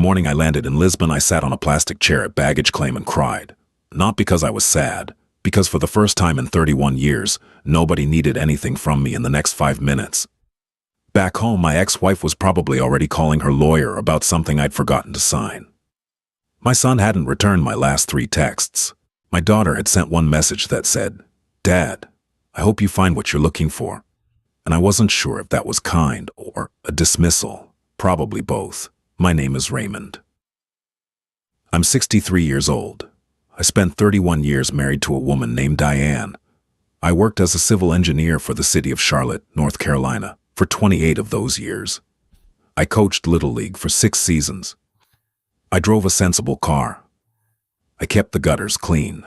morning I landed in Lisbon, I sat on a plastic chair at baggage claim and cried. Not because I was sad, because for the first time in 31 years, nobody needed anything from me in the next 5 minutes. Back home, my ex-wife was probably already calling her lawyer about something I'd forgotten to sign. My son hadn't returned my last 3 texts. My daughter had sent one message that said, "Dad, I hope you find what you're looking for." And I wasn't sure if that was kind or a dismissal. Probably both. My name is Raymond. I'm 63 years old. I spent 31 years married to a woman named Diane. I worked as a civil engineer for the city of Charlotte, North Carolina, for 28 of those years. I coached Little League for 6 seasons. I drove a sensible car. I kept the gutters clean.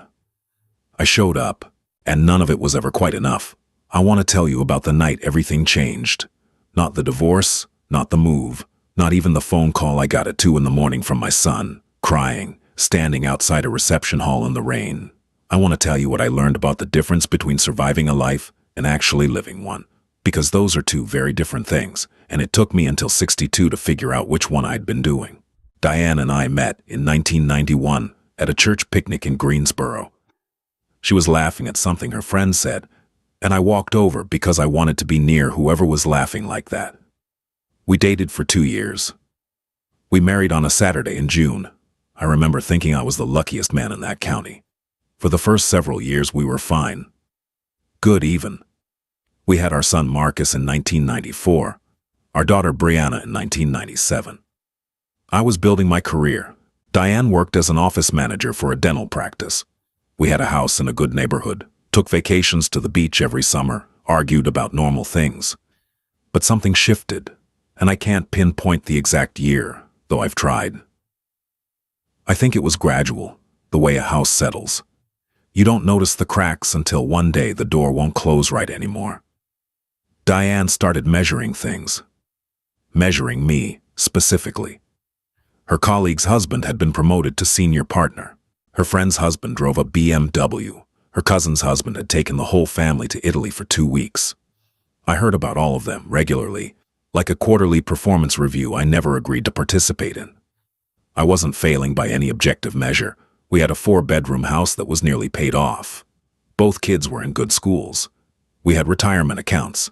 I showed up, and none of it was ever quite enough. I want to tell you about the night everything changed. Not the divorce, not the move, not even the phone call I got at 2 in the morning from my son, crying, standing outside a reception hall in the rain. I want to tell you what I learned about the difference between surviving a life and actually living one, because those are 2 very different things, and it took me until 62 to figure out which one I'd been doing. Diane and I met in 1991 at a church picnic in Greensboro. She was laughing at something her friend said, and I walked over because I wanted to be near whoever was laughing like that. We dated for 2 years. We married on a Saturday in June. I remember thinking I was the luckiest man in that county. For the first several years we were fine. Good even. We had our son Marcus in 1994, our daughter Brianna in 1997. I was building my career. Diane worked as an office manager for a dental practice. We had a house in a good neighborhood, took vacations to the beach every summer, argued about normal things. But something shifted, and I can't pinpoint the exact year, though I've tried. I think it was gradual, the way a house settles. You don't notice the cracks until one day the door won't close right anymore. Diane started measuring things. Measuring me, specifically. Her colleague's husband had been promoted to senior partner. Her friend's husband drove a BMW. Her cousin's husband had taken the whole family to Italy for 2 weeks. I heard about all of them regularly, like a quarterly performance review I never agreed to participate in. I wasn't failing by any objective measure. We had a 4-bedroom house that was nearly paid off. Both kids were in good schools. We had retirement accounts.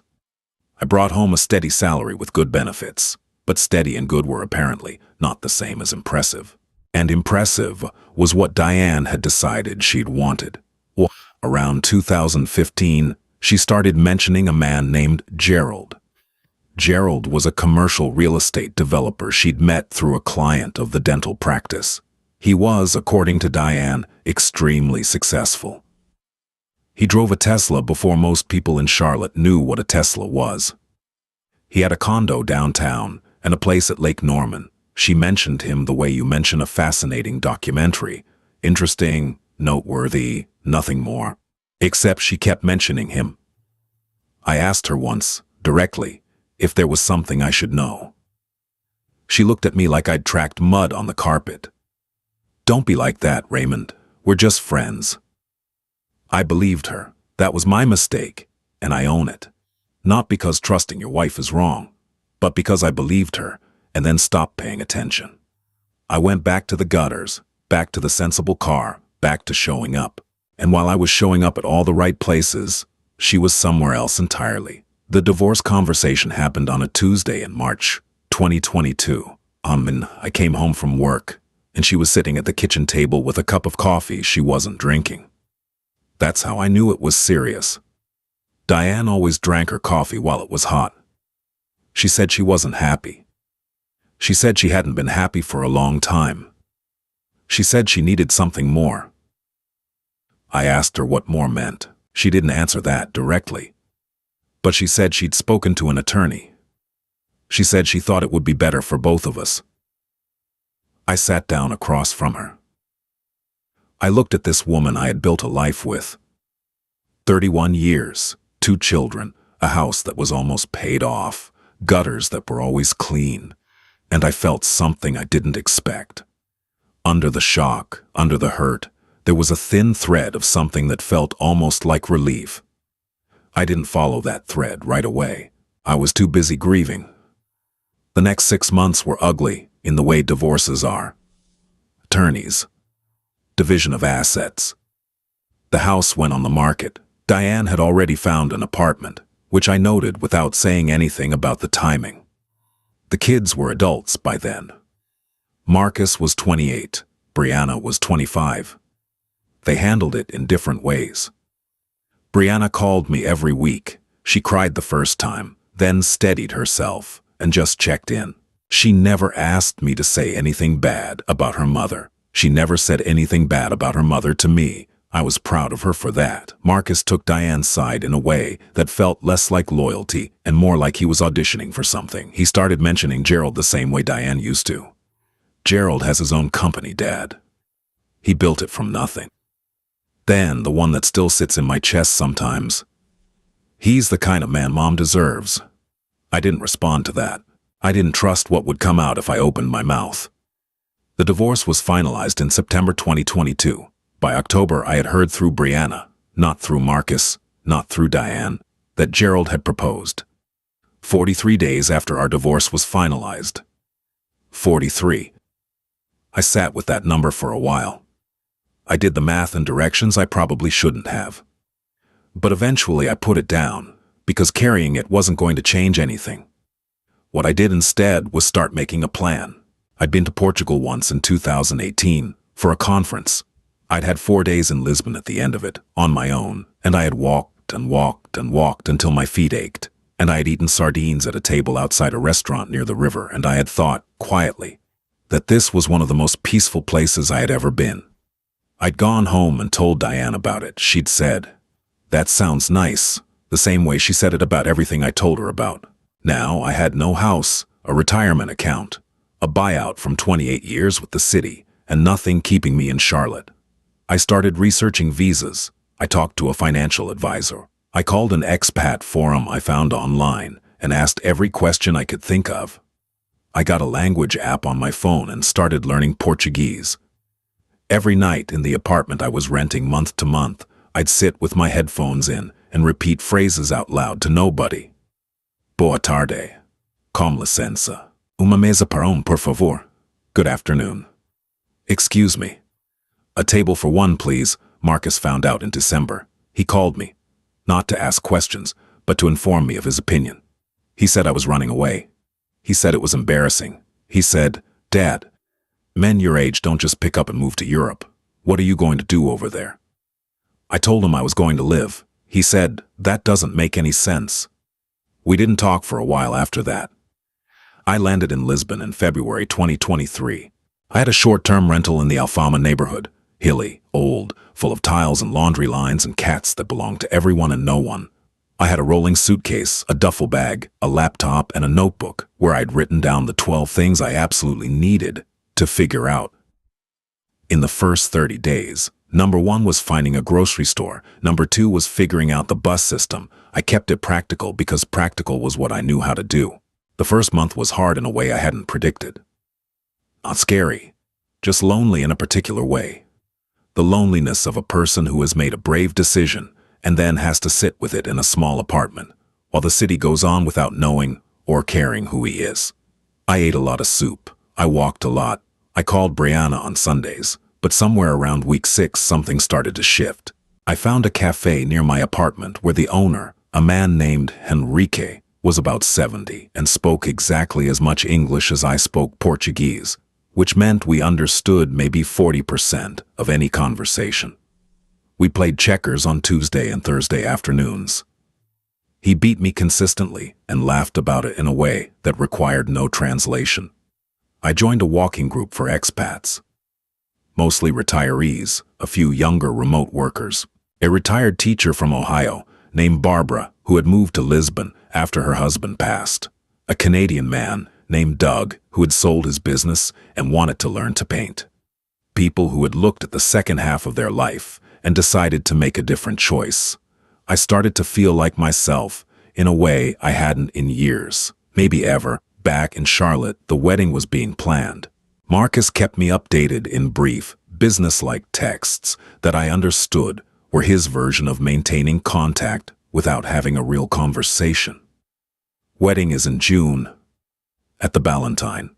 I brought home a steady salary with good benefits, but steady and good were apparently not the same as impressive. And impressive was what Diane had decided she'd wanted. Well, around 2015, she started mentioning a man named Gerald. Gerald was a commercial real estate developer she'd met through a client of the dental practice. He was, according to Diane, extremely successful. He drove a Tesla before most people in Charlotte knew what a Tesla was. He had a condo downtown and a place at Lake Norman. She mentioned him the way you mention a fascinating documentary. Interesting, noteworthy, nothing more. Except she kept mentioning him. I asked her once, directly, if there was something I should know. She looked at me like I'd tracked mud on the carpet. "Don't be like that, Raymond. We're just friends." I believed her. That was my mistake, and I own it. Not because trusting your wife is wrong, but because I believed her and then stopped paying attention. I went back to the gutters, back to the sensible car, back to showing up. And while I was showing up at all the right places, she was somewhere else entirely. The divorce conversation happened on a Tuesday in March 2022. I came home from work, and she was sitting at the kitchen table with a cup of coffee she wasn't drinking. That's how I knew it was serious. Diane always drank her coffee while it was hot. She said she wasn't happy. She said she hadn't been happy for a long time. She said she needed something more. I asked her what more meant. She didn't answer that directly. But she said she'd spoken to an attorney. She said she thought it would be better for both of us. I sat down across from her. I looked at this woman I had built a life with. 31 years, 2 children, a house that was almost paid off, gutters that were always clean, and I felt something I didn't expect. Under the shock, under the hurt, there was a thin thread of something that felt almost like relief. I didn't follow that thread right away. I was too busy grieving. The next 6 months were ugly, in the way divorces are. Attorneys. Division of assets. The house went on the market. Diane had already found an apartment, which I noted without saying anything about the timing. The kids were adults by then. Marcus was 28, Brianna was 25. They handled it in different ways. Brianna called me every week. She cried the first time, then steadied herself, and just checked in. She never asked me to say anything bad about her mother. She never said anything bad about her mother to me. I was proud of her for that. Marcus took Diane's side in a way that felt less like loyalty and more like he was auditioning for something. He started mentioning Gerald the same way Diane used to. Gerald has his own company, Dad. He built it from nothing. Then, the one that still sits in my chest sometimes. He's the kind of man Mom deserves. I didn't respond to that. I didn't trust what would come out if I opened my mouth. The divorce was finalized in September 2022. By October, I had heard through Brianna, not through Marcus, not through Diane, that Gerald had proposed. 43 days after our divorce was finalized. 43. I sat with that number for a while. I did the math in directions I probably shouldn't have. But eventually I put it down, because carrying it wasn't going to change anything. What I did instead was start making a plan. I'd been to Portugal once in 2018 for a conference. I'd had 4 days in Lisbon at the end of it, on my own, and I had walked and walked and walked until my feet ached, and I had eaten sardines at a table outside a restaurant near the river, and I had thought, quietly, that this was one of the most peaceful places I had ever been. I'd gone home and told Diane about it. She'd said, "That sounds nice," the same way she said it about everything I told her about. Now I had no house, a retirement account, a buyout from 28 years with the city, and nothing keeping me in Charlotte. I started researching visas. I talked to a financial advisor. I called an expat forum I found online and asked every question I could think of. I got a language app on my phone and started learning Portuguese. Every night in the apartment I was renting month to month, I'd sit with my headphones in and repeat phrases out loud to nobody. Boa tarde. Com licença. Uma mesa para por favor. Good afternoon. Excuse me. A table for one, please, Marcus found out in December. He called me, not to ask questions, but to inform me of his opinion. He said I was running away. He said it was embarrassing. He said, "Dad, men your age don't just pick up and move to Europe. What are you going to do over there?" I told him I was going to live. He said, "That doesn't make any sense." We didn't talk for a while after that. I landed in Lisbon in February 2023. I had a short-term rental in the Alfama neighborhood, hilly, old, full of tiles and laundry lines and cats that belonged to everyone and no one. I had a rolling suitcase, a duffel bag, a laptop, and a notebook where I'd written down the 12 things I absolutely needed to figure out. In the first 30 days, number 1 was finding a grocery store. Number 2 was figuring out the bus system. I kept it practical because practical was what I knew how to do. The first month was hard in a way I hadn't predicted. Not scary, just lonely in a particular way. The loneliness of a person who has made a brave decision and then has to sit with it in a small apartment, while the city goes on without knowing or caring who he is. I ate a lot of soup. I walked a lot. I called Brianna on Sundays, but somewhere around week 6 something started to shift. I found a cafe near my apartment where the owner, a man named Henrique, was about 70 and spoke exactly as much English as I spoke Portuguese, which meant we understood maybe 40% of any conversation. We played checkers on Tuesday and Thursday afternoons. He beat me consistently and laughed about it in a way that required no translation. I joined a walking group for expats. Mostly retirees, a few younger remote workers. A retired teacher from Ohio named Barbara, who had moved to Lisbon after her husband passed. A Canadian man named Doug, who had sold his business and wanted to learn to paint. People who had looked at the second half of their life and decided to make a different choice. I started to feel like myself in a way I hadn't in years, maybe ever. Back in Charlotte, the wedding was being planned. Marcus kept me updated in brief, business-like texts that I understood were his version of maintaining contact without having a real conversation. Wedding is in June, at the Ballantine.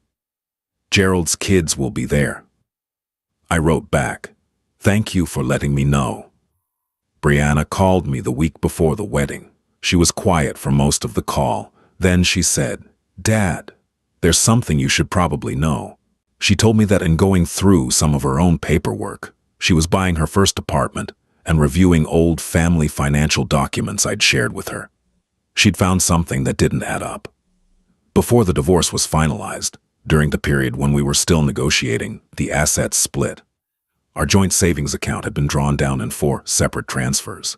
Gerald's kids will be there. I wrote back, "Thank you for letting me know." Brianna called me the week before the wedding. She was quiet for most of the call. Then she said, "Dad, there's something you should probably know." She told me that in going through some of her own paperwork, she was buying her first apartment and reviewing old family financial documents I'd shared with her. She'd found something that didn't add up. Before the divorce was finalized, during the period when we were still negotiating, the assets split. Our joint savings account had been drawn down in 4 separate transfers.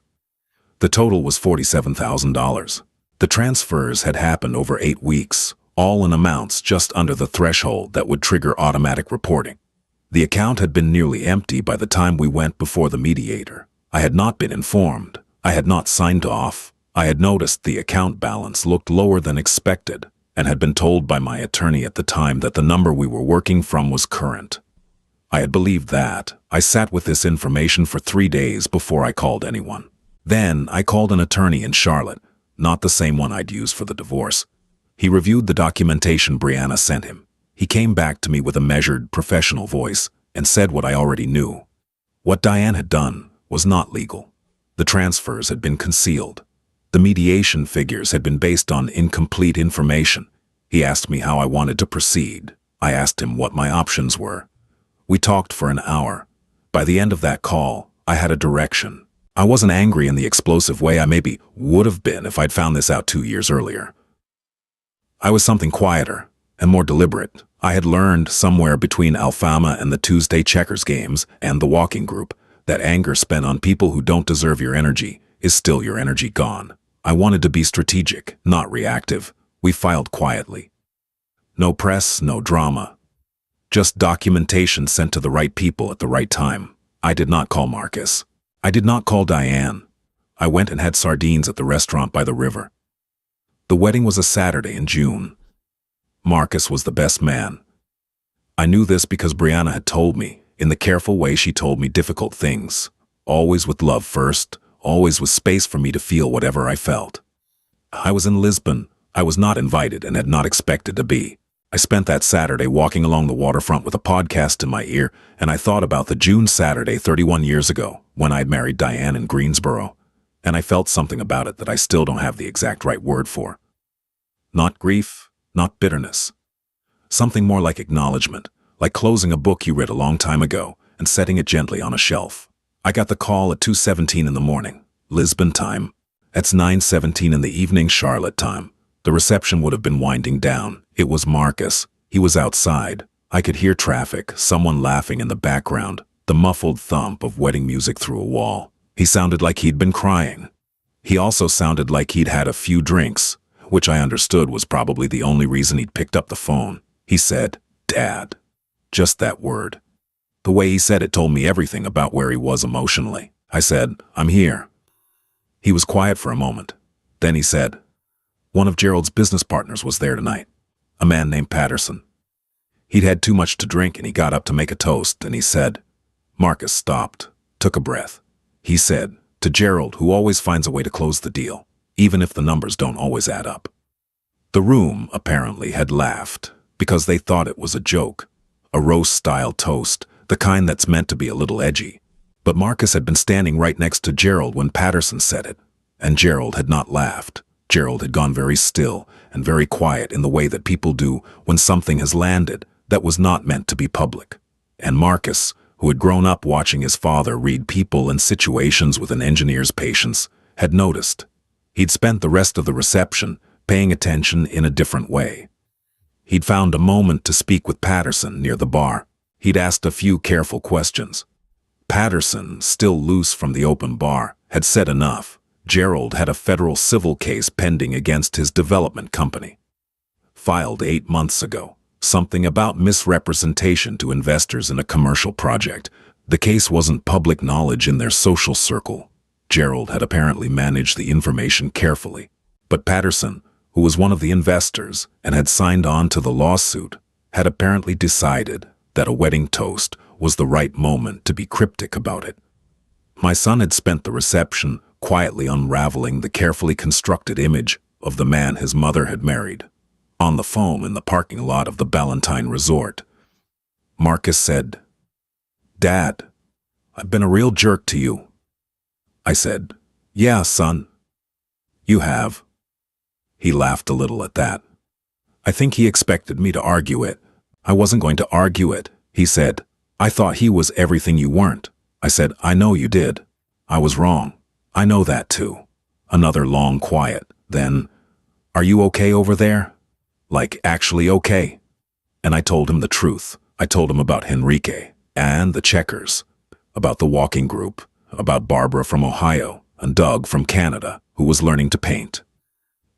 The total was $47,000. The transfers had happened over 8 weeks, all in amounts just under the threshold that would trigger automatic reporting. The account had been nearly empty by the time we went before the mediator. I had not been informed. I had not signed off. I had noticed the account balance looked lower than expected and had been told by my attorney at the time that the number we were working from was current. I had believed that. I sat with this information for 3 days before I called anyone. Then I called an attorney in Charlotte, not the same one I'd used for the divorce. He reviewed the documentation Brianna sent him. He came back to me with a measured, professional voice and said what I already knew. What Diane had done was not legal. The transfers had been concealed. The mediation figures had been based on incomplete information. He asked me how I wanted to proceed. I asked him what my options were. We talked for an hour. By the end of that call, I had a direction. I wasn't angry in the explosive way I maybe would have been if I'd found this out 2 years earlier. I was something quieter and more deliberate. I had learned somewhere between Alfama and the Tuesday checkers games and the walking group that anger spent on people who don't deserve your energy is still your energy gone. I wanted to be strategic, not reactive. We filed quietly. No press, no drama. Just documentation sent to the right people at the right time. I did not call Marcus. I did not call Diane. I went and had sardines at the restaurant by the river. The wedding was a Saturday in June. Marcus was the best man. I knew this because Brianna had told me, in the careful way she told me difficult things, always with love first, always with space for me to feel whatever I felt. I was in Lisbon. I was not invited and had not expected to be. I spent that Saturday walking along the waterfront with a podcast in my ear, and I thought about the June Saturday 31 years ago when I'd married Diane in Greensboro, and I felt something about it that I still don't have the exact right word for. Not grief, not bitterness. Something more like acknowledgement, like closing a book you read a long time ago and setting it gently on a shelf. I got the call at 2:17 in the morning, Lisbon time. That's 9:17 in the evening, Charlotte time. The reception would have been winding down. It was Marcus. He was outside. I could hear traffic, someone laughing in the background, the muffled thump of wedding music through a wall. He sounded like he'd been crying. He also sounded like he'd had a few drinks, which I understood was probably the only reason he'd picked up the phone. He said, "Dad." Just that word. The way he said it told me everything about where he was emotionally. I said, "I'm here." He was quiet for a moment. Then he said, "One of Gerald's business partners was there tonight, a man named Patterson. He'd had too much to drink and he got up to make a toast and he said," Marcus stopped, took a breath. He said, "To Gerald, who always finds a way to close the deal, even if the numbers don't always add up." The room, apparently, had laughed because they thought it was a joke, a roast-style toast, the kind that's meant to be a little edgy. But Marcus had been standing right next to Gerald when Patterson said it, and Gerald had not laughed. Gerald had gone very still and very quiet in the way that people do when something has landed that was not meant to be public. And Marcus, who had grown up watching his father read people and situations with an engineer's patience, had noticed. He'd spent the rest of the reception paying attention in a different way. He'd found a moment to speak with Patterson near the bar. He'd asked a few careful questions. Patterson, still loose from the open bar, had said enough. Gerald had a federal civil case pending against his development company. Filed 8 months ago. Something about misrepresentation to investors in a commercial project. The case wasn't public knowledge in their social circle. Gerald had apparently managed the information carefully. But Patterson, who was one of the investors and had signed on to the lawsuit, had apparently decided that a wedding toast was the right moment to be cryptic about it. My son had spent the reception quietly unraveling the carefully constructed image of the man his mother had married. On the foam in the parking lot of the Ballantine Resort, Marcus said, "Dad, I've been a real jerk to you." I said, "Yeah, son. You have." He laughed a little at that. I think he expected me to argue it. I wasn't going to argue it. He said, "I thought he was everything you weren't." I said, "I know you did. I was wrong. I know that too." Another long quiet. Then, "Are you okay over there? Like, actually okay?" And I told him the truth. I told him about Henrique and the checkers, about the walking group, about Barbara from Ohio and Doug from Canada, who was learning to paint.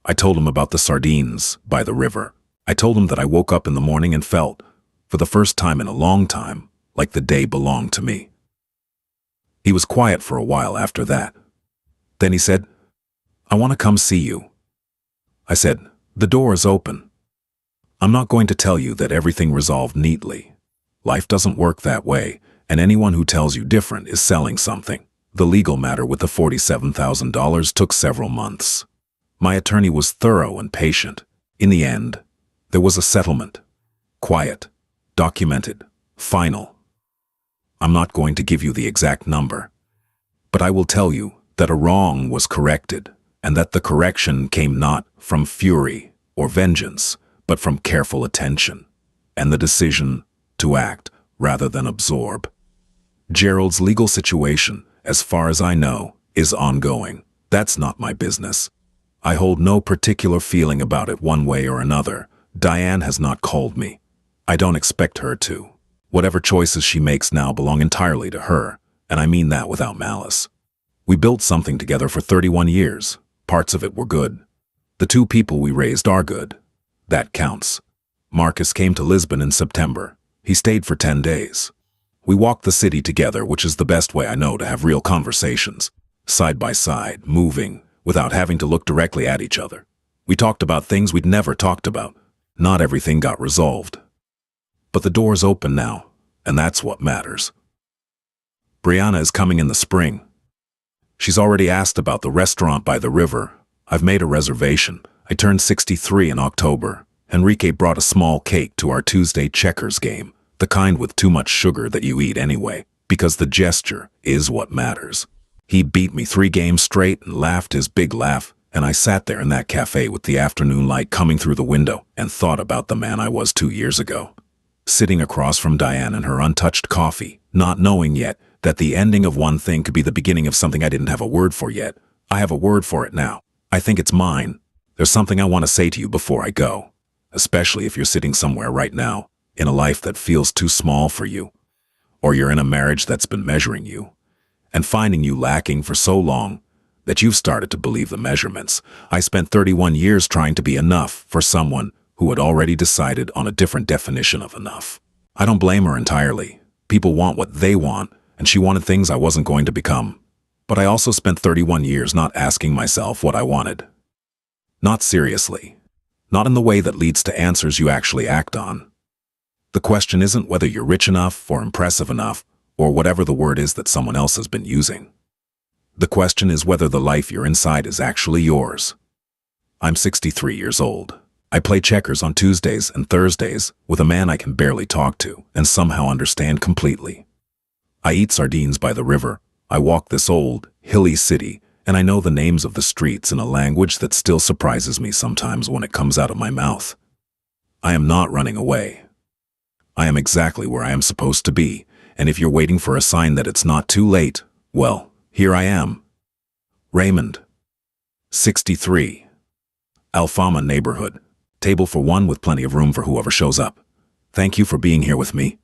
I told him about the sardines by the river. I told him that I woke up in the morning and felt, for the first time in a long time, like the day belonged to me. He was quiet for a while after that. Then he said, "I want to come see you." I said, "The door is open." I'm not going to tell you that everything resolved neatly. Life doesn't work that way, and anyone who tells you different is selling something. The legal matter with the $47,000 took several months. My attorney was thorough and patient. In the end, there was a settlement. Quiet, documented, final. I'm not going to give you the exact number, but I will tell you that a wrong was corrected, and that the correction came not from fury or vengeance, but from careful attention, and the decision to act rather than absorb. Gerald's legal situation, as far as I know, is ongoing. That's not my business. I hold no particular feeling about it one way or another. Diane has not called me. I don't expect her to. Whatever choices she makes now belong entirely to her, and I mean that without malice. We built something together for 31 years. Parts of it were good. The two people we raised are good. That counts. Marcus came to Lisbon in September. He stayed for 10 days. We walked the city together, which is the best way I know to have real conversations. Side by side, moving, without having to look directly at each other. We talked about things we'd never talked about. Not everything got resolved. But the door's open now, and that's what matters. Brianna is coming in the spring. She's already asked about the restaurant by the river. I've made a reservation. I turned 63 in October. Henrique brought a small cake to our Tuesday checkers game, the kind with too much sugar that you eat anyway, because the gesture is what matters. He beat me 3 games straight and laughed his big laugh, and I sat there in that cafe with the afternoon light coming through the window and thought about the man I was 2 years ago. Sitting across from Diane and her untouched coffee, not knowing yet that the ending of one thing could be the beginning of something I didn't have a word for yet. I have a word for it now. I think it's mine. There's something I want to say to you before I go, especially if you're sitting somewhere right now, in a life that feels too small for you, or you're in a marriage that's been measuring you, and finding you lacking for so long that you've started to believe the measurements. I spent 31 years trying to be enough for someone who had already decided on a different definition of enough. I don't blame her entirely. People want what they want, and she wanted things I wasn't going to become. But I also spent 31 years not asking myself what I wanted. Not seriously. Not in the way that leads to answers you actually act on. The question isn't whether you're rich enough or impressive enough, or whatever the word is that someone else has been using. The question is whether the life you're inside is actually yours. I'm 63 years old. I play checkers on Tuesdays and Thursdays with a man I can barely talk to and somehow understand completely. I eat sardines by the river. I walk this old, hilly city, and I know the names of the streets in a language that still surprises me sometimes when it comes out of my mouth. I am not running away. I am exactly where I am supposed to be, and if you're waiting for a sign that it's not too late, well, here I am. Raymond. 63. Alfama neighborhood. Table for one with plenty of room for whoever shows up. Thank you for being here with me.